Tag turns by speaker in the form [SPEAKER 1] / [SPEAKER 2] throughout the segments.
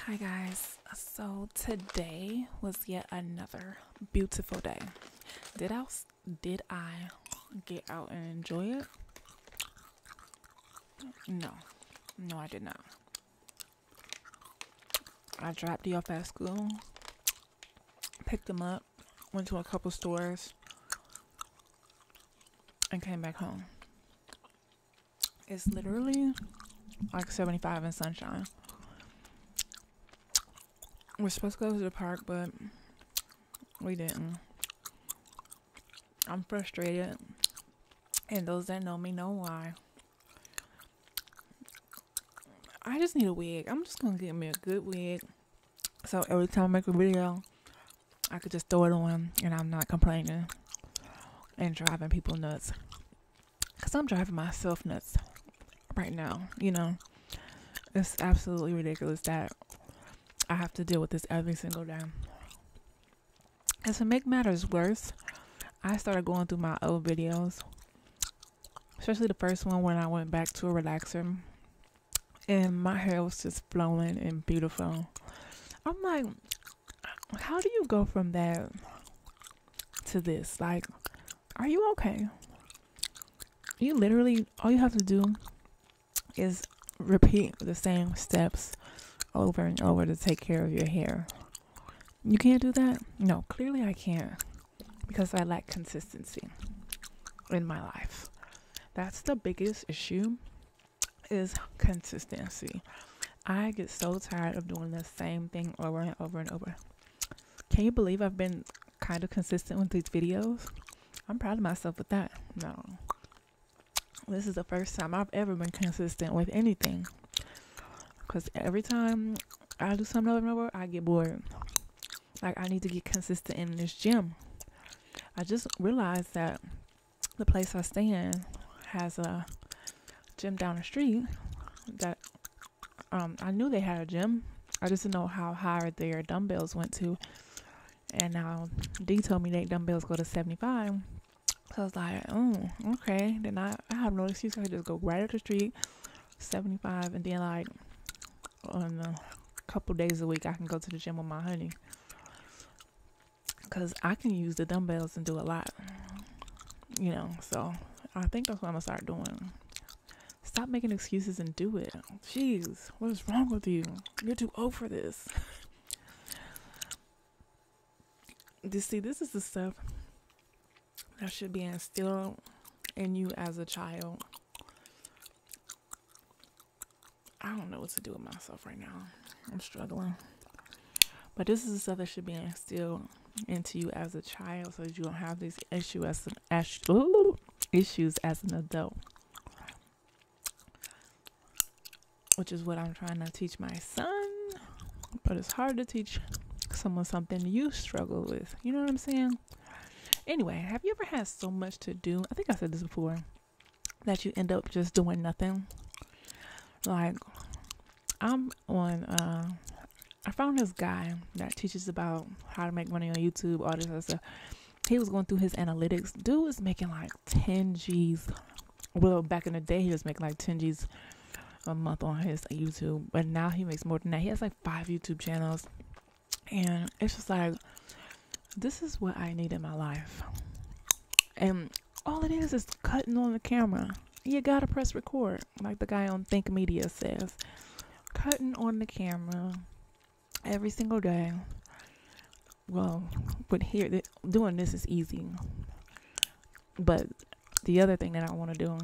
[SPEAKER 1] Hi guys. So today was yet another beautiful day. Did I did I get out and enjoy it? No. No, I did not. I dropped D off at school, picked him up, went to a couple stores, and came back home. It's literally like 75 in sunshine. We're supposed to go to the park, but we didn't. I'm frustrated, and those that know me know why. I just need a wig. I'm just gonna get me a good wig, so every time I make a video, I could just throw it on, and I'm not complaining and driving people nuts. Cause I'm driving myself nuts right now. It's absolutely ridiculous that I have to deal with this every single day. And to make matters worse, I started going through my old videos, especially the first one when I went back to a relaxer, and my hair was just flowing and beautiful. I'm like, how do you go from that to this? Like, are you okay? You literally, all you have to do is repeat the same steps over and over to take care of your hair. You can't do that? No, clearly I can't, because I lack consistency in my life. That's the biggest issue, is consistency. I get so tired of doing the same thing over and over and over. Can you believe I've been kind of consistent with these videos? I'm proud of myself with that. No. This is the first time I've ever been consistent with anything. Because every time I do something over and over, I get bored. Like, I need to get consistent in this gym. I just realized that the place I stay in has a gym down the street that I knew they had a gym. I just didn't know how high their dumbbells went to. And now D told me their dumbbells go to 75. So I was like, oh, okay. Then I have no excuse. I could just go right up the street, 75, and then like on a couple days a week I can go to the gym with my honey, because I can use the dumbbells and do a lot, so I think that's what I'm gonna start doing. Stop making excuses and do it. Jeez, what is wrong with you? You're too old for this. This is the stuff that should be instilled in you as a child. I don't know what to do with myself right now. I'm struggling. But this is the stuff that should be instilled into you as a child, so that you don't have these issues as an adult. Which is what I'm trying to teach my son. But it's hard to teach someone something you struggle with. You know what I'm saying? Anyway, have you ever had so much to do? I think I said this before. That you end up just doing nothing. Like, I'm on, I found this guy that teaches about how to make money on YouTube, all this other stuff. He was going through his analytics. Dude was making like 10 G's. Well, back in the day, he was making like 10 G's a month on his YouTube. But now he makes more than that. He has like 5 YouTube channels. And it's just like, this is what I need in my life. And all it is cutting on the camera. You gotta press record, like the guy on Think Media says. Cutting on the camera every single day. Well, but here, doing this is easy. But the other thing that I want to do,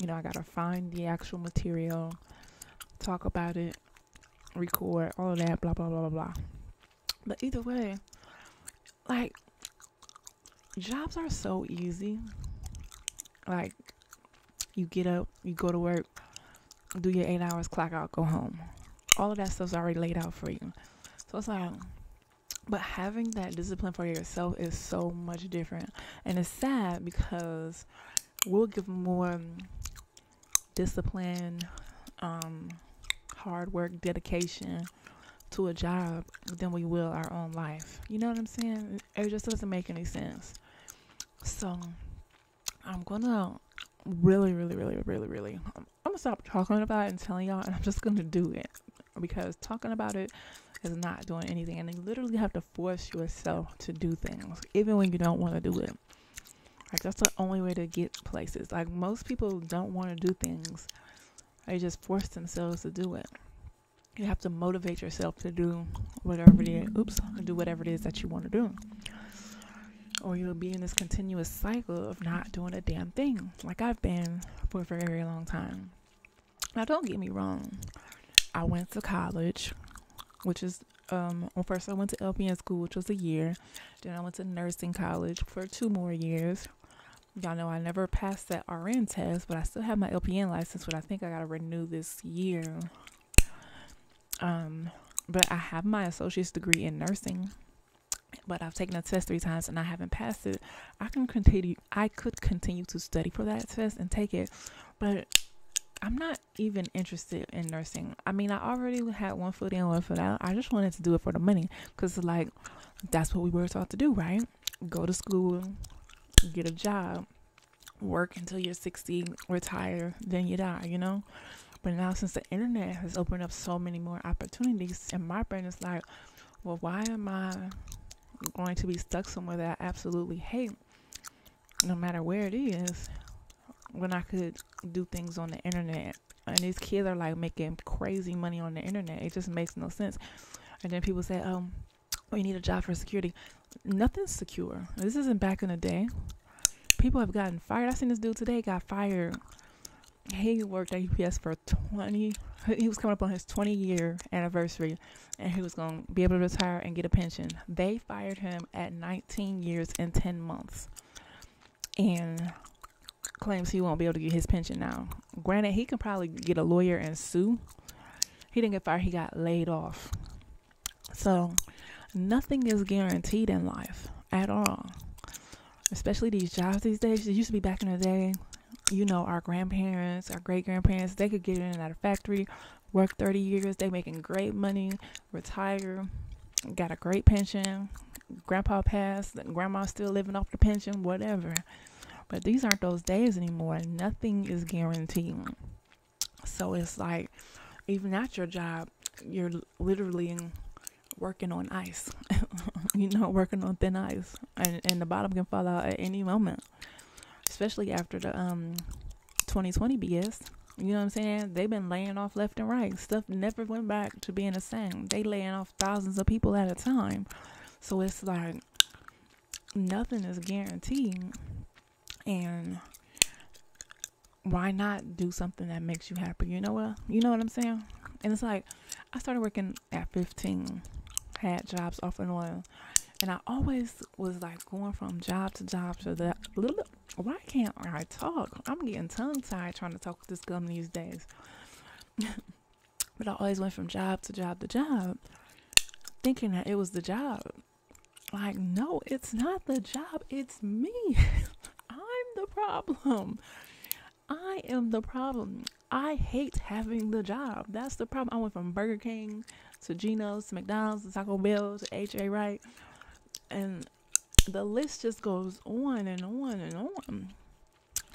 [SPEAKER 1] I gotta find the actual material, talk about it, record, all of that, blah, blah, blah, blah, blah. But either way, like, jobs are so easy. Like, you get up, you go to work, do your 8 hours, clock out, go home. All of that stuff's already laid out for you. So it's like, but having that discipline for yourself is so much different. And it's sad because we'll give more discipline, hard work, dedication to a job than we will our own life. You know what I'm saying? It just doesn't make any sense. So I'm gonna really, I'm gonna stop talking about it and telling y'all, and I'm just gonna do it, because talking about it is not doing anything. And you literally have to force yourself to do things, even when you don't want to do it. Like, that's the only way to get places. Like, most people don't want to do things. They just force themselves to do it. You have to motivate yourself to do whatever it is. Do whatever it is that you want to do. Or you'll be in this continuous cycle of not doing a damn thing, like I've been for a very, very long time. Now, don't get me wrong. I went to college, which is, first I went to LPN school, which was a year. Then I went to nursing college for 2 more years. Y'all know I never passed that RN test, but I still have my LPN license, but I think I got to renew this year. But I have my associate's degree in nursing, but I've taken the test 3 times and I haven't passed it. I could continue to study for that test and take it, but I'm not even interested in nursing. I mean, I already had 1 foot in, 1 foot out. I just wanted to do it for the money, because like, that's what we were taught to do, right? Go to school, get a job, work until you're 60, retire, then you die, you know? But now, since the internet has opened up so many more opportunities, and my brain is like, well, why am I going to be stuck somewhere that I absolutely hate, no matter where it is, when I could do things on the internet? And these kids are like making crazy money on the internet. It just makes no sense. And then people say, oh, you need a job for security. Nothing's secure. This isn't back in the day. People have gotten fired. I seen this dude today got fired. He worked at UPS for he was coming up on his 20-year anniversary, and he was going to be able to retire and get a pension. They fired him at 19 years and 10 months and claims he won't be able to get his pension now. Granted, he can probably get a lawyer and sue. He didn't get fired. He got laid off. So nothing is guaranteed in life at all, especially these jobs these days. It used to be back in the day, you know, our grandparents, our great-grandparents, they could get in and out of factory, work 30 years, they making great money, retire, got a great pension, grandpa passed, grandma's still living off the pension, whatever. But these aren't those days anymore. Nothing is guaranteed. So it's like, even at your job, you're literally working on ice, you know, working on thin ice, and the bottom can fall out at any moment, especially after the 2020 BS. You know what I'm saying? They've been laying off left and right. Stuff never went back to being the same. They laying off thousands of people at a time. So it's like, nothing is guaranteed. And why not do something that makes you happy? You know what I'm saying? And it's like, I started working at 15, had jobs off and on, and I always was like going from job to job to that. Why can't I talk? I'm getting tongue tied trying to talk with this gum these days. But I always went from job to job to job, thinking that it was the job. Like, no, it's not the job. It's me. I'm the problem. I am the problem. I hate having the job. That's the problem. I went from Burger King to Geno's to McDonald's to Taco Bell to H.A. Wright. And the list just goes on and on and on.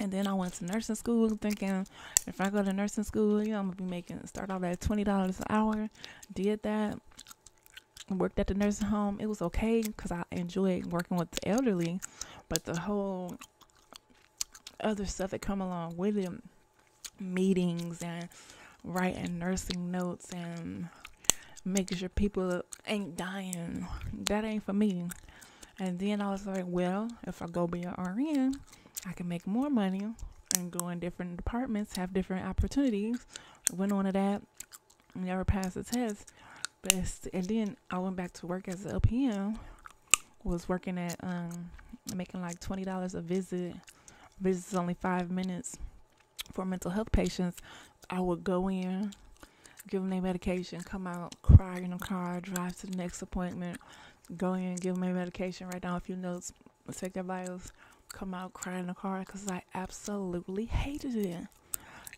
[SPEAKER 1] And then I went to nursing school thinking, if I go to nursing school, you know, I'm going to be start off at $20 an hour. Did that. Worked at the nursing home. It was okay because I enjoyed working with the elderly. But the whole other stuff that come along with it, meetings and writing nursing notes and making sure people ain't dying, that ain't for me. And then I was like, well, if I go be an RN, I can make more money and go in different departments, have different opportunities. Went on to that, never passed the test. And then I went back to work as an LPN, was working at making like $20 a visit. Visits only 5 minutes for mental health patients. I would go in, give them their medication, come out, cry in the car, drive to the next appointment, go in, give them their medication, write down a few notes, take their vitals, come out, cry in the car, because I absolutely hated it.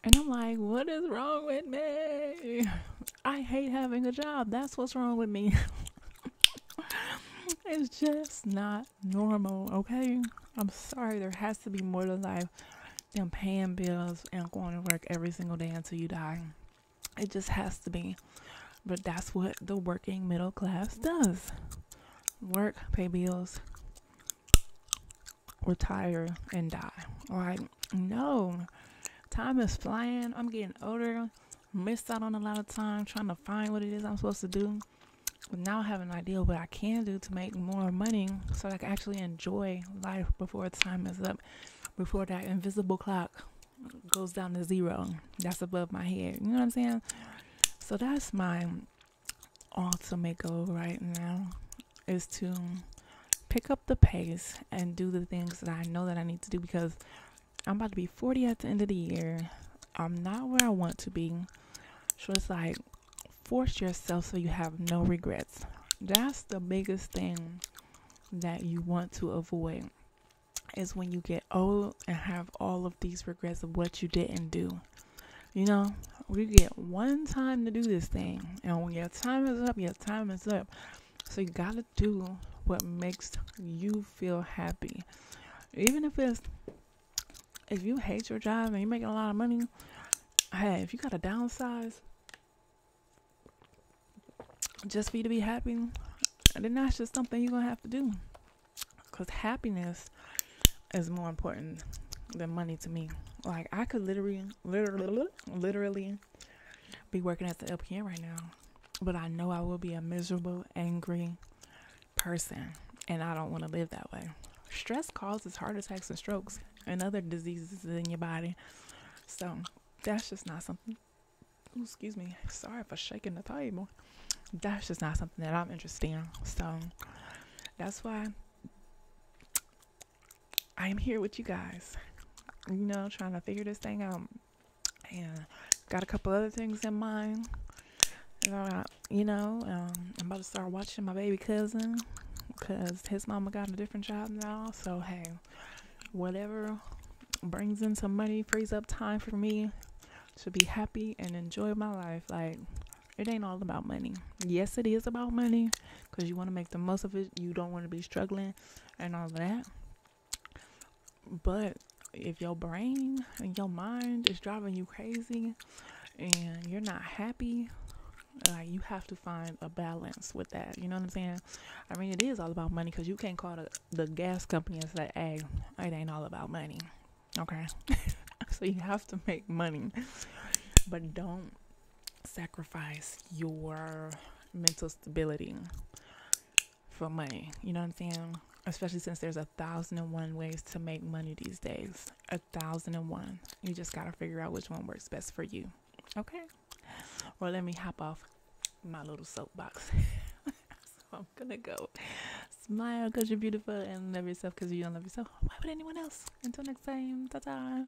[SPEAKER 1] And I'm like, what is wrong with me? I hate having a job. That's what's wrong with me. It's just not normal, okay? I'm sorry, there has to be more to life than paying bills and going to work every single day until you die. It just has to be. But that's what the working middle class does. Work, pay bills, retire, and die. Like, no. Time is flying. I'm getting older. Missed out on a lot of time trying to find what it is I'm supposed to do. But now I have an idea what I can do to make more money so I can actually enjoy life before time is up. Before that invisible clock goes down to 0. That's above my head. You know what I'm saying? So that's my ultimate goal right now, is to pick up the pace and do the things that I know that I need to do, because I'm about to be 40 at the end of the year. I'm not where I want to be. So it's like, force yourself so you have no regrets. That's the biggest thing that you want to avoid, is when you get old and have all of these regrets of what you didn't do. You know, we get one time to do this thing, and when your time is up, your time is up. So you gotta do what makes you feel happy. Even if you hate your job and you're making a lot of money, hey, if you gotta downsize just for you to be happy, then that's just something you're gonna have to do. Because happiness is more important than money to me. Like, I could literally be working at the LPN right now, but I know I will be a miserable, angry person, and I don't want to live that way. Stress causes heart attacks and strokes and other diseases in your body. So that's just not something. Ooh, excuse me. Sorry for shaking the table. That's just not something that I'm interested in. So that's why I am here with you guys, you know, trying to figure this thing out. And got a couple other things in mind. I'm about to start watching my baby cousin, because his mama got a different job now. So, hey, whatever brings in some money, frees up time for me to be happy and enjoy my life. Like, it ain't all about money. Yes, it is about money, because you want to make the most of it. You don't want to be struggling and all that. But if your brain and your mind is driving you crazy and you're not happy, like, you have to find a balance with that. You know what I'm saying? I mean, it is all about money, because you can't call the gas company and say, hey, it ain't all about money. Okay? So you have to make money, but don't sacrifice your mental stability for money. You know what I'm saying? Especially since there's 1,001 ways to make money these days. 1,001. You just gotta figure out which one works best for you. Okay? Well, let me hop off my little soapbox. So I'm gonna go. Smile because you're beautiful, and love yourself because you don't love yourself. Why would anyone else? Until next time. Ta-ta.